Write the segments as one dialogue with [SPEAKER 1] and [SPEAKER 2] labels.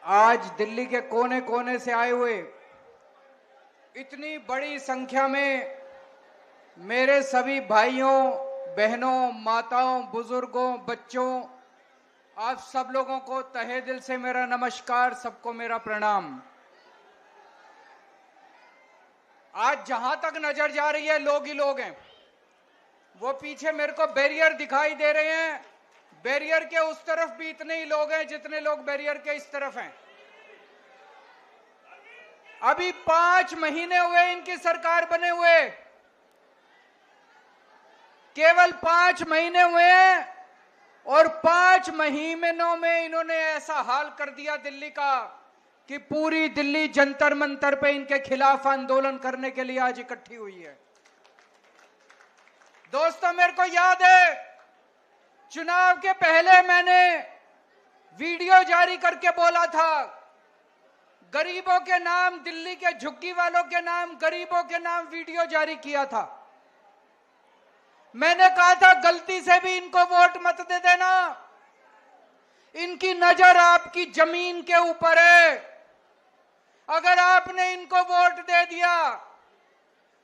[SPEAKER 1] आज दिल्ली के कोने कोने से आए हुए इतनी बड़ी संख्या में मेरे सभी भाइयों, बहनों, माताओं, बुजुर्गों, बच्चों, आप सब लोगों को तहे दिल से मेरा नमस्कार, सबको मेरा प्रणाम। आज जहां तक नजर जा रही है लोग ही लोग हैं। वो पीछे मेरे को बैरियर दिखाई दे रहे हैं, बैरियर के उस तरफ भी इतने ही लोग हैं जितने लोग बैरियर के इस तरफ हैं। अभी 5 महीने हुए इनकी सरकार बने हुए, केवल 5 महीने हुए हैं और 5 महीनों में इन्होंने ऐसा हाल कर दिया दिल्ली का कि पूरी दिल्ली जंतर मंतर पे इनके खिलाफ आंदोलन करने के लिए आज इकट्ठी हुई है। दोस्तों, मेरे को याद है चुनाव के पहले मैंने वीडियो जारी करके बोला था, गरीबों के नाम, दिल्ली के झुग्गी वालों के नाम, गरीबों के नाम वीडियो जारी किया था। मैंने कहा था गलती से भी इनको वोट मत दे देना, इनकी नजर आपकी जमीन के ऊपर है। अगर आपने इनको वोट दे दिया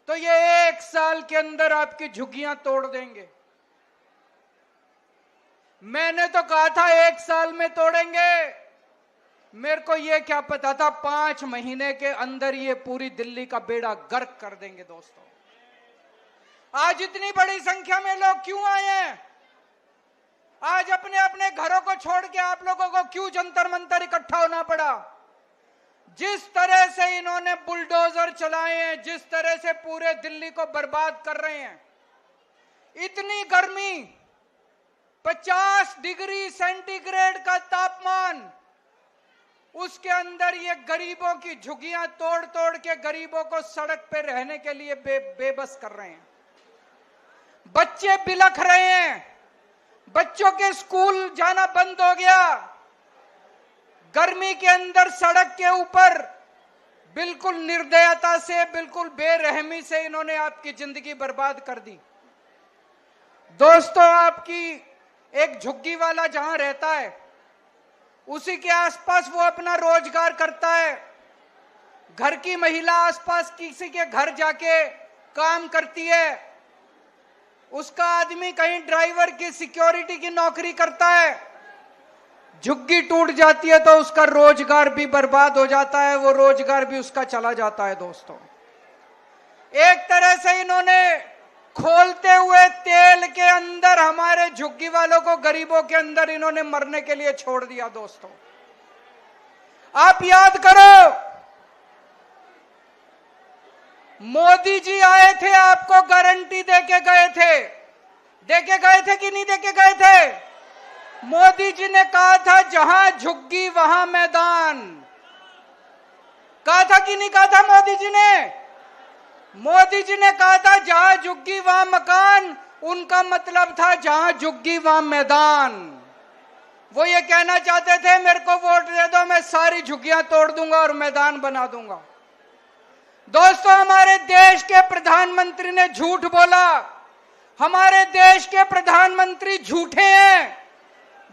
[SPEAKER 1] तो ये 1 साल के अंदर आपकी झुग्गियां तोड़ देंगे। मैंने तो कहा था 1 साल में तोड़ेंगे, मेरे को ये क्या पता था 5 महीने के अंदर ये पूरी दिल्ली का बेड़ा गर्क कर देंगे। दोस्तों, आज इतनी बड़ी संख्या में लोग क्यों आए हैं? आज अपने अपने घरों को छोड़ के आप लोगों को क्यों जंतर मंतर इकट्ठा होना पड़ा? जिस तरह से इन्होंने बुलडोजर चलाए हैं, जिस तरह से पूरे दिल्ली को बर्बाद कर रहे हैं, इतनी गर्मी, 50 डिग्री सेंटीग्रेड का तापमान, उसके अंदर ये गरीबों की झुग्गियां तोड़ तोड़ के गरीबों को सड़क पे रहने के लिए बेबस कर रहे हैं। बच्चे बिलख रहे हैं, बच्चों के स्कूल जाना बंद हो गया। गर्मी के अंदर सड़क के ऊपर बिल्कुल निर्दयता से, बिल्कुल बेरहमी से इन्होंने आपकी जिंदगी बर्बाद कर दी। दोस्तों, आपकी एक झुग्गी वाला जहां रहता है उसी के आसपास वो अपना रोजगार करता है। घर की महिला आसपास किसी के घर जाके काम करती है, उसका आदमी कहीं ड्राइवर की, सिक्योरिटी की नौकरी करता है। झुग्गी टूट जाती है तो उसका रोजगार भी बर्बाद हो जाता है, वो रोजगार भी उसका चला जाता है। दोस्तों, एक तरह से इन्होंने खोलते हुए तेल के अंदर हमारे झुग्गी वालों को, गरीबों के अंदर इन्होंने मरने के लिए छोड़ दिया। दोस्तों, आप याद करो, मोदी जी आए थे, आपको गारंटी देके गए थे। देके गए थे कि नहीं देके गए थे? मोदी जी ने कहा था जहां झुग्गी वहां मैदान। कहा था कि नहीं कहा था मोदी जी ने? मोदी जी ने कहा था जहां झुग्गी वहां मकान, उनका मतलब था जहां झुग्गी वहां मैदान। वो ये कहना चाहते थे मेरे को वोट दे दो, मैं सारी झुग्गियां तोड़ दूंगा और मैदान बना दूंगा। दोस्तों, हमारे देश के प्रधानमंत्री ने झूठ बोला। हमारे देश के प्रधानमंत्री झूठे हैं।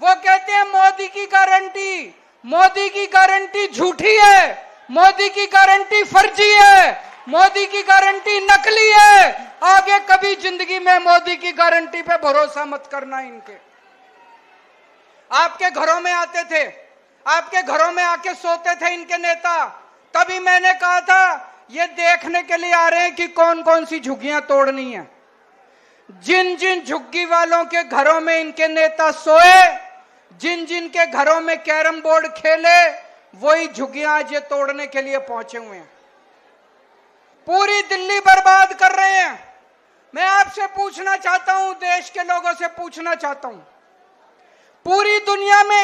[SPEAKER 1] वो कहते हैं मोदी की गारंटी, मोदी की गारंटी झूठी है, मोदी की गारंटी फर्जी है, मोदी की गारंटी नकली है। आगे कभी जिंदगी में मोदी की गारंटी पे भरोसा मत करना इनके। आपके घरों में आते थे, आपके घरों में आके सोते थे इनके नेता। तभी मैंने कहा था ये देखने के लिए आ रहे हैं कि कौन कौन सी झुग्गियां तोड़नी है। जिन जिन झुग्गी वालों के घरों में इनके नेता सोए, जिन जिन के घरों में कैरम बोर्ड खेले, वही झुग्गियां आज ये तोड़ने के लिए पहुंचे हुए हैं। पूरी दिल्ली बर्बाद कर रहे हैं। मैं आपसे पूछना चाहता हूं, देश के लोगों से पूछना चाहता हूं, पूरी दुनिया में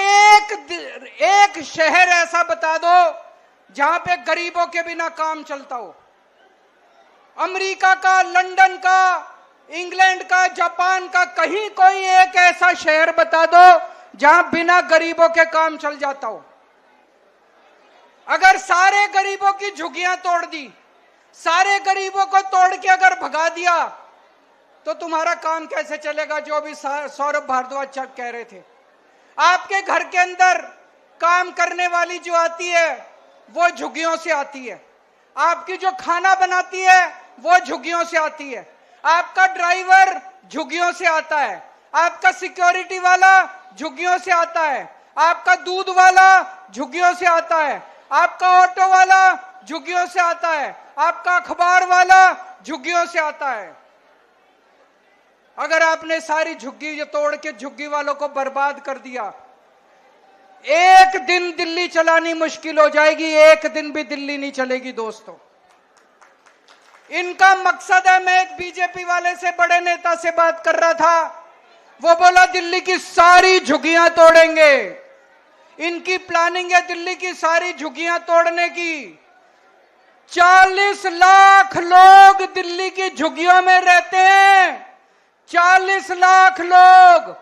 [SPEAKER 1] एक शहर ऐसा बता दो जहां पे गरीबों के बिना काम चलता हो। अमेरिका का, लंदन का, इंग्लैंड का, जापान का, कहीं कोई एक ऐसा शहर बता दो जहां बिना गरीबों के काम चल जाता हो। अगर सारे गरीबों की झुग्गियां तोड़ दी, सारे गरीबों को तोड़ के अगर भगा दिया तो तुम्हारा काम कैसे चलेगा? जो भी सौरभ भारद्वाज कह रहे थे, आपके घर के अंदर काम करने वाली जो आती है वो झुग्गियों से आती है, आपकी जो खाना बनाती है वो झुग्गियों से आती है, आपका ड्राइवर झुग्गियों से आता है, आपका सिक्योरिटी वाला झुग्गियों से आता है, आपका दूध वाला झुग्गियों से आता है, आपका ऑटो वाला झुग्गियों से आता है, आपका अखबार वाला झुग्गियों से आता है। अगर आपने सारी झुग्गी तोड़ के झुग्गी वालों को बर्बाद कर दिया, एक दिन दिल्ली चलानी मुश्किल हो जाएगी, एक दिन भी दिल्ली नहीं चलेगी दोस्तों। इनका मकसद है, मैं एक बीजेपी वाले से, बड़े नेता से बात कर रहा था, वो बोला दिल्ली की सारी झुग्गियां तोड़ेंगे। इनकी प्लानिंग है दिल्ली की सारी झुग्गियां तोड़ने की। 40 लाख लोग दिल्ली की झुग्गियों में रहते हैं, 40 लाख लोग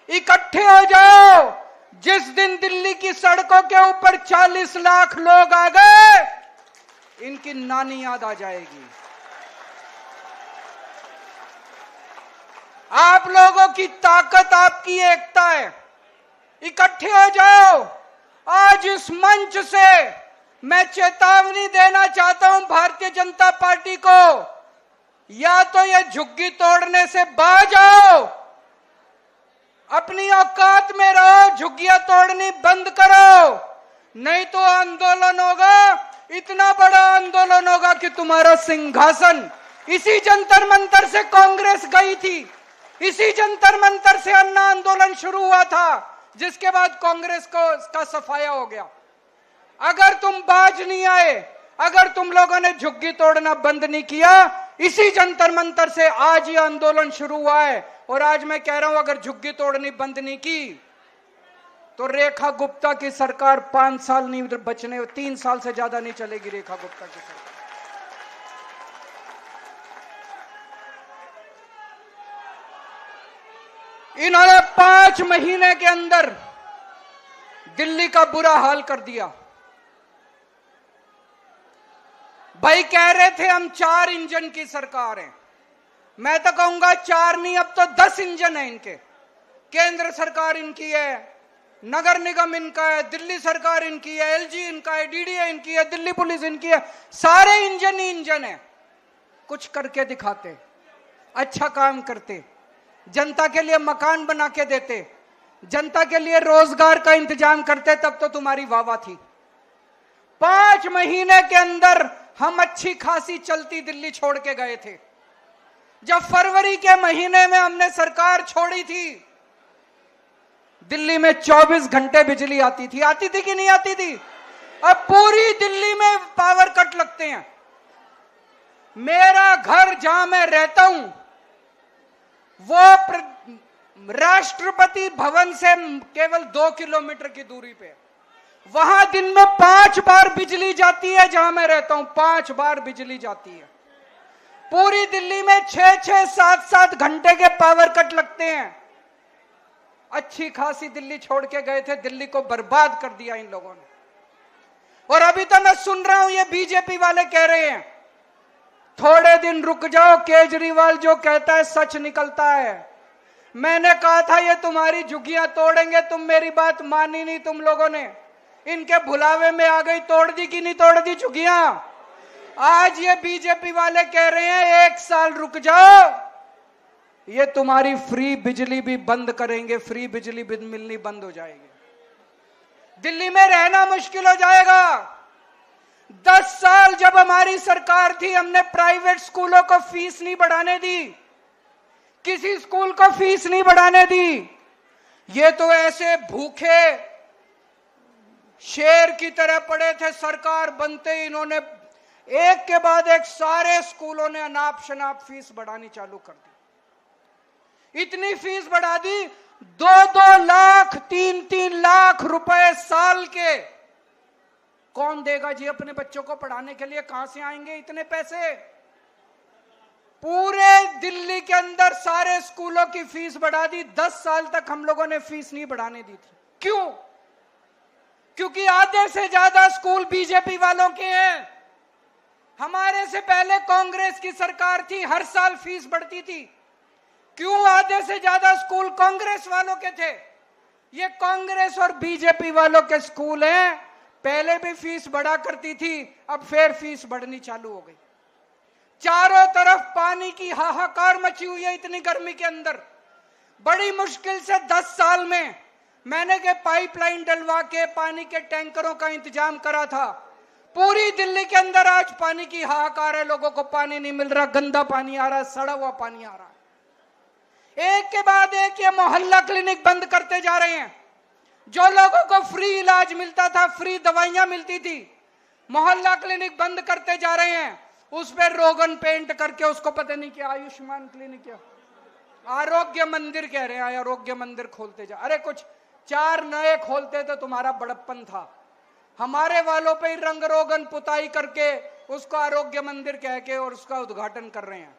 [SPEAKER 1] इकट्ठे हो जाओ। जिस दिन दिल्ली की सड़कों के ऊपर 40 लाख लोग आ गए, इनकी नानी याद आ जाएगी। आप लोगों की ताकत, आपकी एकता है, इकट्ठे हो जाओ। आज इस मंच से मैं चेतावनी देना चाहता हूं भारतीय जनता पार्टी को, या तो ये झुग्गी तोड़ने से बाज आओ, अपनी औकात में रहो, झुग्गियां तोड़नी बंद करो, नहीं तो आंदोलन होगा, इतना बड़ा आंदोलन होगा कि तुम्हारा सिंहासन। इसी जंतर मंतर से कांग्रेस गई थी, इसी जंतर मंतर से अन्ना आंदोलन शुरू हुआ था, जिसके बाद कांग्रेस को इसका सफाया हो गया। अगर तुम बाज नहीं आए, अगर तुम लोगों ने झुग्गी तोड़ना बंद नहीं किया, इसी जंतर मंतर से आज ये आंदोलन शुरू हुआ है। और आज मैं कह रहा हूं, अगर झुग्गी तोड़नी बंद नहीं की तो रेखा गुप्ता की सरकार 5 साल नहीं बचने, 3 साल से ज्यादा नहीं चलेगी रेखा गुप्ता की सरकार। इन्होंने 5 महीने के अंदर दिल्ली का बुरा हाल कर दिया। भाई कह रहे थे हम 4 इंजन की सरकार है, मैं तो कहूंगा 4 नहीं, अब तो 10 इंजन है इनके। केंद्र सरकार इनकी है, नगर निगम इनका है, दिल्ली सरकार इनकी है, एलजी इनका है, डीडीए इनकी है, दिल्ली पुलिस इनकी है, सारे इंजन ही इंजन है। कुछ करके दिखाते, अच्छा काम करते, जनता के लिए मकान बना के देते, जनता के लिए रोजगार का इंतजाम करते, तब तो तुम्हारी वाहवाह थी। 5 महीने के अंदर हम अच्छी खासी चलती दिल्ली छोड़ के गए थे। जब फरवरी के महीने में हमने सरकार छोड़ी थी, दिल्ली में 24 घंटे बिजली आती थी कि नहीं आती थी? अब पूरी दिल्ली में पावर कट लगते हैं। मेरा घर जहां मैं रहता हूं, वो राष्ट्रपति भवन से केवल 2 किलोमीटर की दूरी पे, वहां दिन में 5 बार बिजली जाती है। जहां मैं रहता हूं 5 बार बिजली जाती है। पूरी दिल्ली में 6-6, 7-7 घंटे के पावर कट लगते हैं। अच्छी खासी दिल्ली छोड़ के गए थे, दिल्ली को बर्बाद कर दिया इन लोगों ने। और अभी तो मैं सुन रहा हूं ये बीजेपी वाले कह रहे हैं थोड़े दिन रुक जाओ, केजरीवाल जो कहता है सच निकलता है। मैंने कहा था ये तुम्हारी झुग्गियां तोड़ेंगे, तुम मेरी बात मानी नहीं तुम लोगों ने, इनके भुलावे में आ गई। तोड़ दी कि नहीं तोड़ दी झुग्गियां? आज ये बीजेपी वाले कह रहे हैं 1 साल रुक जाओ, ये तुम्हारी फ्री बिजली भी बंद करेंगे, फ्री बिजली भी मिलनी बंद हो जाएगी, दिल्ली में रहना मुश्किल हो जाएगा। 10 साल जब हमारी सरकार थी, हमने प्राइवेट स्कूलों को फीस नहीं बढ़ाने दी, किसी स्कूल को फीस नहीं बढ़ाने दी। ये तो ऐसे भूखे शेर की तरह पड़े थे, सरकार बनते ही इन्होंने एक के बाद एक सारे स्कूलों ने अनाप शनाप फीस बढ़ानी चालू कर दी। इतनी फीस बढ़ा दी, 2-2 लाख 3-3 लाख रुपए साल के कौन देगा जी अपने बच्चों को पढ़ाने के लिए? कहां से आएंगे इतने पैसे? पूरे दिल्ली के अंदर सारे स्कूलों की फीस बढ़ा दी। 10 साल तक हम लोगों ने फीस नहीं बढ़ाने दी थी। क्यों? क्योंकि आधे से ज्यादा स्कूल बीजेपी वालों के हैं। हमारे से पहले कांग्रेस की सरकार थी, हर साल फीस बढ़ती थी। क्यों? आधे से ज्यादा स्कूल कांग्रेस वालों के थे। ये कांग्रेस और बीजेपी वालों के स्कूल हैं। पहले भी फीस बढ़ा करती थी, अब फिर फीस बढ़नी चालू हो गई। चारों तरफ पानी की हाहाकार मची हुई है। इतनी गर्मी के अंदर बड़ी मुश्किल से 10 साल में मैंने के पाइपलाइन डलवा के पानी के टैंकरों का इंतजाम करा था। पूरी दिल्ली के अंदर आज पानी की हाहाकार है। लोगों को पानी नहीं मिल रहा, गंदा पानी आ रहा है, सड़ा हुआ पानी आ रहा है। एक के बाद एक ये मोहल्ला क्लिनिक बंद करते जा रहे हैं। जो लोगों को फ्री इलाज मिलता था, फ्री दवाइयां मिलती थी, मोहल्ला क्लिनिक बंद करते जा रहे हैं। उस पर रोगन पेंट करके उसको पता नहीं क्या आयुष्मान क्लिनिक क्या आरोग्य मंदिर कह रहे हैं। आरोग्य मंदिर खोलते जा, अरे कुछ 4 नए खोलते तो तुम्हारा बड़प्पन था। हमारे वालों पे ही रंग रोगन पुताई करके उसको आरोग्य मंदिर कह के और उसका उद्घाटन कर रहे हैं।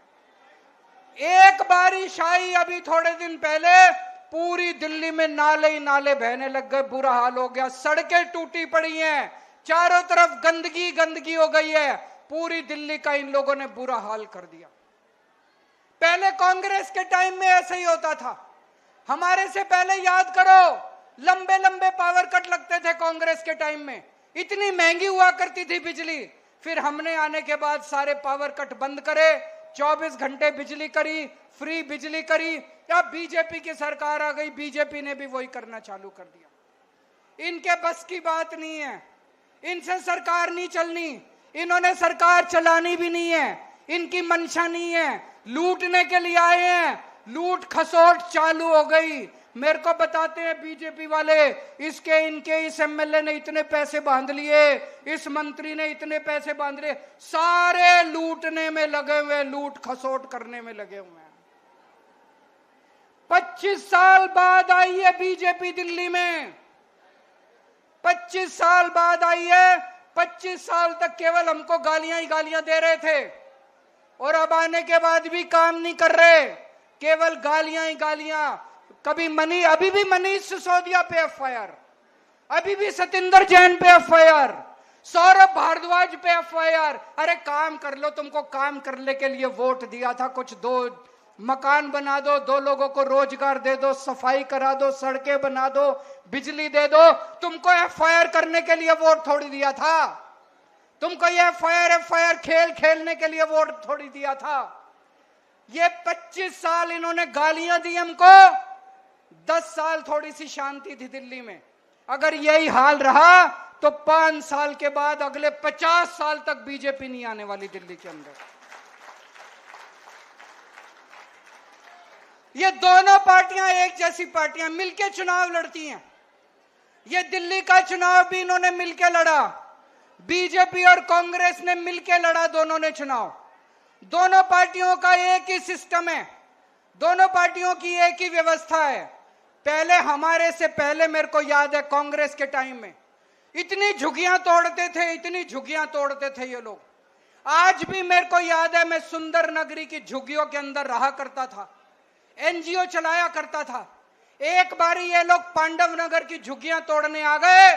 [SPEAKER 1] एक बारिश आई अभी थोड़े दिन पहले, पूरी दिल्ली में नाले ही नाले बहने लग गए, बुरा हाल हो गया। सड़कें टूटी पड़ी हैं, चारों तरफ गंदगी गंदगी हो गई है। पूरी दिल्ली का इन लोगों ने बुरा हाल कर दिया। पहले कांग्रेस के टाइम में ऐसे ही होता था। हमारे से पहले याद करो, लंबे लंबे पावर कट लगते थे कांग्रेस के टाइम में। इतनी महंगी हुआ करती थी बिजली। फिर हमने आने के बाद सारे पावर कट बंद करे, 24 घंटे बिजली करी, फ्री बिजली करी। अब बीजेपी की सरकार आ गई, बीजेपी ने भी वही करना चालू कर दिया। इनके बस की बात नहीं है, इनसे सरकार नहीं चलनी, इन्होंने सरकार चलानी भी नहीं है। इनकी मंशा नहीं है, लूटने के लिए आए हैं। लूट खसोट चालू हो गई। मेरे को बताते हैं बीजेपी वाले, इसके इनके इस एमएलए ने इतने पैसे बांध लिए, इस मंत्री ने इतने पैसे बांध लिए। सारे लूटने में लगे हुए, लूट खसोट करने में लगे हुए हैं। 25 साल बाद आई है बीजेपी दिल्ली में, 25 साल बाद आई है। 25 साल तक केवल हमको गालियां ही गालियां दे रहे थे और अब आने के बाद भी काम नहीं कर रहे, केवल गालियां ही गालियां। कभी अभी भी मनीष सिसोदिया पे एफआईआर, अभी भी सतिंदर जैन पे एफआईआर, सौरभ भारद्वाज पे एफआईआर। अरे काम कर लो, तुमको काम करने के लिए वोट दिया था। कुछ 2 मकान बना दो, 2 लोगों को रोजगार दे दो, सफाई करा दो, सड़कें बना दो, बिजली दे दो। तुमको एफआईआर करने के लिए वोट थोड़ी दिया था। तुमको ये एफआईआर खेल खेलने के लिए वोट थोड़ी दिया था। ये 25 साल इन्होंने गालियां दी हमको। 10 साल थोड़ी सी शांति थी दिल्ली में। अगर यही हाल रहा तो 5 साल के बाद अगले 50 साल तक बीजेपी नहीं आने वाली दिल्ली के अंदर। ये दोनों पार्टियां एक जैसी पार्टियां मिलके चुनाव लड़ती हैं। ये दिल्ली का चुनाव भी इन्होंने मिलके लड़ा, बीजेपी और कांग्रेस ने मिलके लड़ा दोनों ने चुनाव। दोनों पार्टियों का एक ही सिस्टम है, दोनों पार्टियों की एक ही व्यवस्था है। पहले हमारे से पहले मेरे को याद है कांग्रेस के टाइम में इतनी झुग्गियां तोड़ते थे, इतनी झुग्गियां तोड़ते थे ये लोग। आज भी मेरे को याद है, मैं सुंदर नगरी की झुग्गियों के अंदर रहा करता था, एनजीओ चलाया करता था। एक बारी ये लोग पांडव नगर की झुग्गियां तोड़ने आ गए।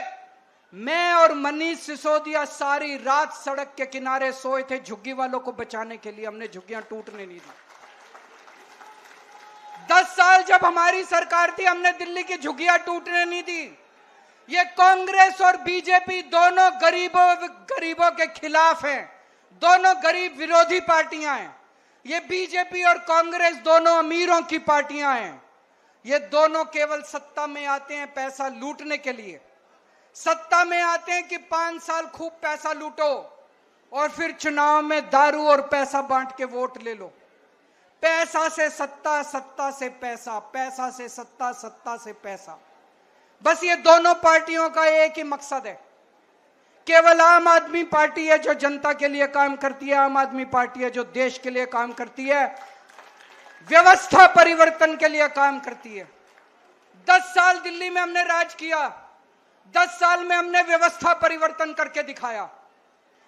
[SPEAKER 1] मैं और मनीष सिसोदिया सारी रात सड़क के किनारे सोए थे झुग्गी वालों को बचाने के लिए। हमने झुग्गियां टूटने नहीं दी। 10 साल जब हमारी सरकार थी, हमने दिल्ली की झुग्गियां टूटने नहीं दी। ये कांग्रेस और बीजेपी दोनों गरीबों के खिलाफ हैं, दोनों गरीब विरोधी पार्टियां हैं। ये बीजेपी और कांग्रेस दोनों अमीरों की पार्टियां हैं। ये दोनों केवल सत्ता में आते हैं पैसा लूटने के लिए। सत्ता में आते हैं कि 5 साल खूब पैसा लूटो और फिर चुनाव में दारू और पैसा बांट के वोट ले लो। पैसा से सत्ता, सत्ता से पैसा, पैसा से सत्ता, सत्ता से पैसा। बस ये दोनों पार्टियों का एक ही मकसद है। केवल आम आदमी पार्टी है जो जनता के लिए काम करती है, आम आदमी पार्टी है जो देश के लिए काम करती है, व्यवस्था परिवर्तन के लिए काम करती है। 10 साल दिल्ली में हमने राज किया, 10 साल में हमने व्यवस्था परिवर्तन करके दिखाया।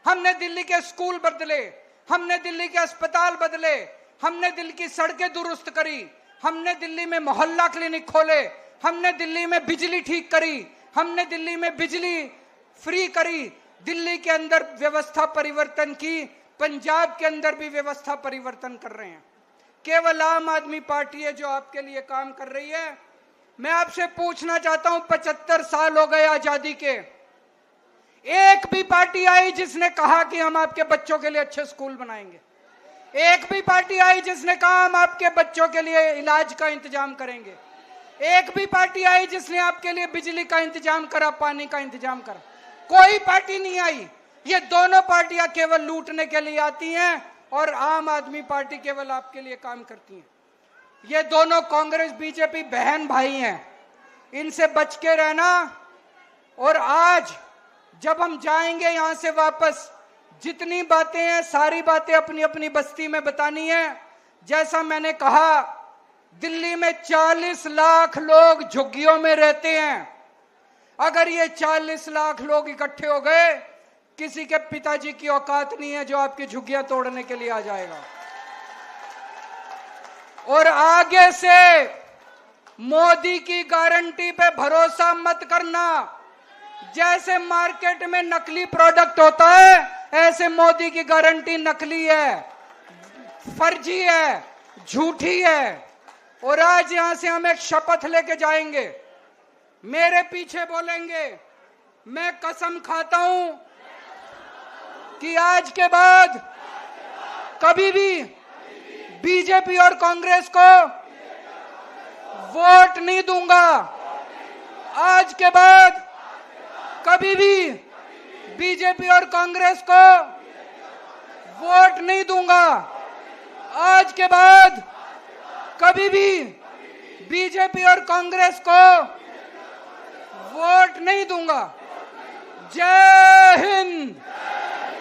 [SPEAKER 1] हमने दिल्ली के स्कूल बदले, हमने दिल्ली के अस्पताल बदले, हमने दिल्ली की सड़कें दुरुस्त करी, हमने दिल्ली में मोहल्ला क्लिनिक खोले, हमने दिल्ली में बिजली ठीक करी, हमने दिल्ली में बिजली फ्री करी। दिल्ली के अंदर व्यवस्था परिवर्तन की, पंजाब के अंदर भी व्यवस्था परिवर्तन कर रहे हैं। केवल आम आदमी पार्टी है जो आपके लिए काम कर रही है। मैं आपसे पूछना चाहता हूं, 75 साल हो गए आजादी के, एक भी पार्टी आई जिसने कहा कि हम आपके बच्चों के लिए अच्छे स्कूल बनाएंगे? एक भी पार्टी आई जिसने कहा हम आपके बच्चों के लिए इलाज का इंतजाम करेंगे? एक भी पार्टी आई जिसने आपके लिए बिजली का इंतजाम करा, पानी का इंतजाम करा? कोई पार्टी नहीं आई। ये दोनों पार्टियां केवल लूटने के लिए आती हैं और आम आदमी पार्टी केवल आपके लिए काम करती है। ये दोनों कांग्रेस बीजेपी बहन भाई हैं, इनसे बच के रहना। और आज जब हम जाएंगे यहां से वापस, जितनी बातें हैं सारी बातें अपनी अपनी बस्ती में बतानी है। जैसा मैंने कहा, दिल्ली में 40 लाख लोग झुग्गियों में रहते हैं। अगर ये 40 लाख लोग इकट्ठे हो गए, किसी के पिताजी की औकात नहीं है जो आपकी झुग्गियां तोड़ने के लिए आ जाएगा। और आगे से मोदी की गारंटी पे भरोसा मत करना। जैसे मार्केट में नकली प्रोडक्ट होता है, ऐसे मोदी की गारंटी नकली है, फर्जी है, झूठी है। और आज यहां से हम एक शपथ लेके जाएंगे, मेरे पीछे बोलेंगे, मैं कसम खाता हूं कि आज के बाद कभी भी बीजेपी और कांग्रेस को वोट नहीं दूंगा। आज के बाद कभी भी बीजेपी और कांग्रेस को वोट नहीं दूंगा। आज के बाद कभी भी बीजेपी और कांग्रेस को वोट नहीं दूंगा। जय हिंद।